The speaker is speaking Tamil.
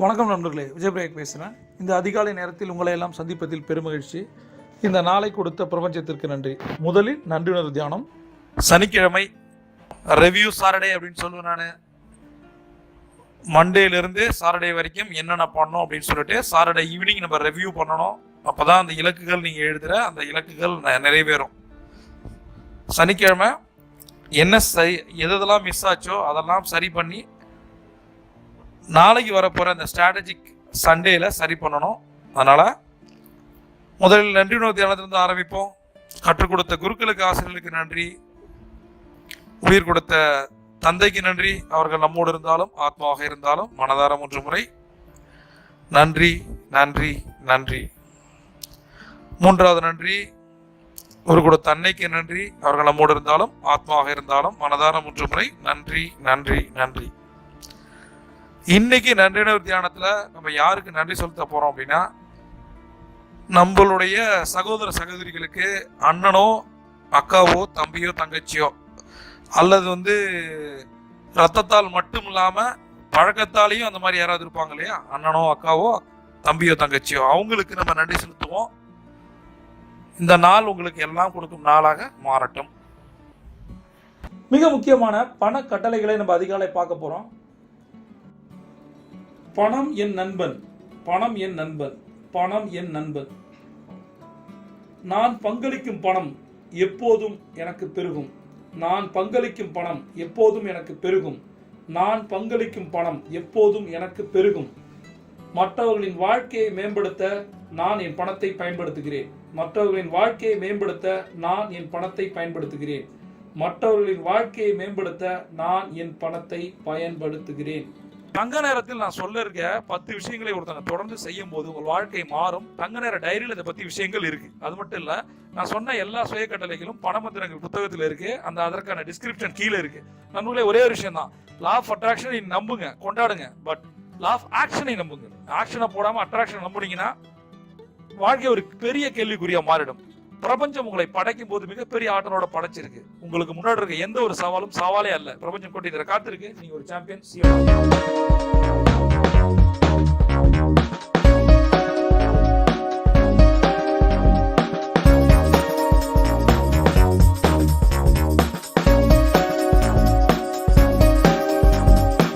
வணக்கம் நண்பர்களே, விஜயபிரேக் பேசுகிறேன். இந்த அதிகாலை நேரத்தில் உங்களை எல்லாம் சந்திப்பதில் பெருமகிழ்ச்சி. இந்த நாளை கொடுத்த பிரபஞ்சத்திற்கு நன்றி. முதலில் நன்றியுணர்வு தியானம். சனிக்கிழமை ரெவ்யூ சாட்டர்டே அப்படின்னு சொல்லுவேன். நான் மண்டேலேருந்து சாட்டர்டே வரைக்கும் என்னென்ன பண்ணணும் அப்படின்னு சொல்லிட்டு சாட்டர்டே ஈவினிங் நம்ம ரெவ்யூ பண்ணணும். அப்போ தான் அந்த இலக்குகள் நீங்கள் எழுதுகிற அந்த இலக்குகள் நிறைவேறும். சனிக்கிழமை என்ன எதெல்லாம் மிஸ் ஆச்சோ அதெல்லாம் சரி பண்ணி நாளைக்கு வரப்போகிற அந்த ஸ்ட்ராட்டஜிக் சண்டேல சரி பண்ணணும். அதனால் முதலில் நன்றி உணர்வு தியானத்திலிருந்து ஆரம்பிப்போம். கற்றுக் கொடுத்த குருக்களுக்கு, ஆசிரியர்களுக்கு நன்றி. உயிர் கொடுத்த தந்தைக்கு நன்றி. அவர்கள் நம்மோடு இருந்தாலும் ஆத்மாவாக இருந்தாலும் மனதார 3 முறை நன்றி நன்றி நன்றி. 3வது நன்றி ஒரு கொடுத்த அன்னைக்கு நன்றி. அவர்கள் நம்மோடு இருந்தாலும் ஆத்மாவாக இருந்தாலும் மனதார 3 முறை நன்றி நன்றி நன்றி. இன்னைக்கு நன்றியுணர்வு தியானத்துல நம்ம யாருக்கு நன்றி செலுத்த போறோம் அப்படின்னா, நம்மளுடைய சகோதர சகோதரிகளுக்கு, அண்ணனோ அக்காவோ தம்பியோ தங்கச்சியோ, அல்லது ரத்தத்தால் மட்டும் இல்லாம பழக்கத்தாலையும் அந்த மாதிரி யாராவது இருப்பாங்க இல்லையா, அண்ணனோ அக்காவோ தம்பியோ தங்கச்சியோ, அவங்களுக்கு நம்ம நன்றி செலுத்துவோம். இந்த நாள் உங்களுக்கு எல்லாம் கொடுக்கும் நாளாக மாறட்டும். மிக முக்கியமான பண கட்டளைகளை நம்ம அதிகாலை பார்க்க போறோம். பணம் என் நண்பன், பணம் என் நண்பன், பணம் என் நண்பன். நான் பங்களிக்கும் பணம் எப்போதும் எனக்கு பெருகும். நான் பங்களிக்கும் பணம் எப்போதும் எனக்கு பெருகும். நான் பங்களிக்கும் பணம் எப்போதும் எனக்கு பெருகும். மற்றவர்களின் வாழ்க்கையை மேம்படுத்த நான் என் பணத்தை பயன்படுத்துகிறேன். மற்றவர்களின் வாழ்க்கையை மேம்படுத்த நான் என் பணத்தை பயன்படுத்துகிறேன். மற்றவர்களின் வாழ்க்கையை மேம்படுத்த நான் என் பணத்தை பயன்படுத்துகிறேன். தங்க நேரத்தில் நான் சொல்ல இருக்க 10 விஷயங்களை ஒருத்தங்க தொடர்ந்து செய்யும் போது உங்கள் வாழ்க்கை மாறும். தங்க நேர டைரியில் இதை பத்தி விஷயங்கள் இருக்கு. அது மட்டும் இல்ல, நான் சொன்ன எல்லா சுய கட்டளைகளும் பணமந்திரங்கள் புத்தகத்தில் இருக்கு. அதற்கான டிஸ்கிரிப்ஷன் கீழே இருக்கு. நண்பர்களே, ஒரே ஒரு விஷயம் தான், லா ஆஃப் அட்ராக்ஷனை நம்புங்க, கொண்டாடுங்க. பட் லா ஆஃப் ஆக்ஷனை நம்புங்க. ஆக்ஷனை போடாம அட்ராக்ஷன் நம்புனீங்கன்னா வாழ்க்கை ஒரு பெரிய கேள்விக்குறியா மாறிடும். பிரபஞ்சம் உங்களை படைக்கும் போது மிகப்பெரிய ஆற்றலோட படைச்சிருக்கு. உங்களுக்கு முன்னாடி இருக்க எந்த ஒரு சவாலும் சவாலே அல்ல. பிரபஞ்சம் கொண்டு காத்திருக்கு. நீங்க ஒரு சாம்பியன்.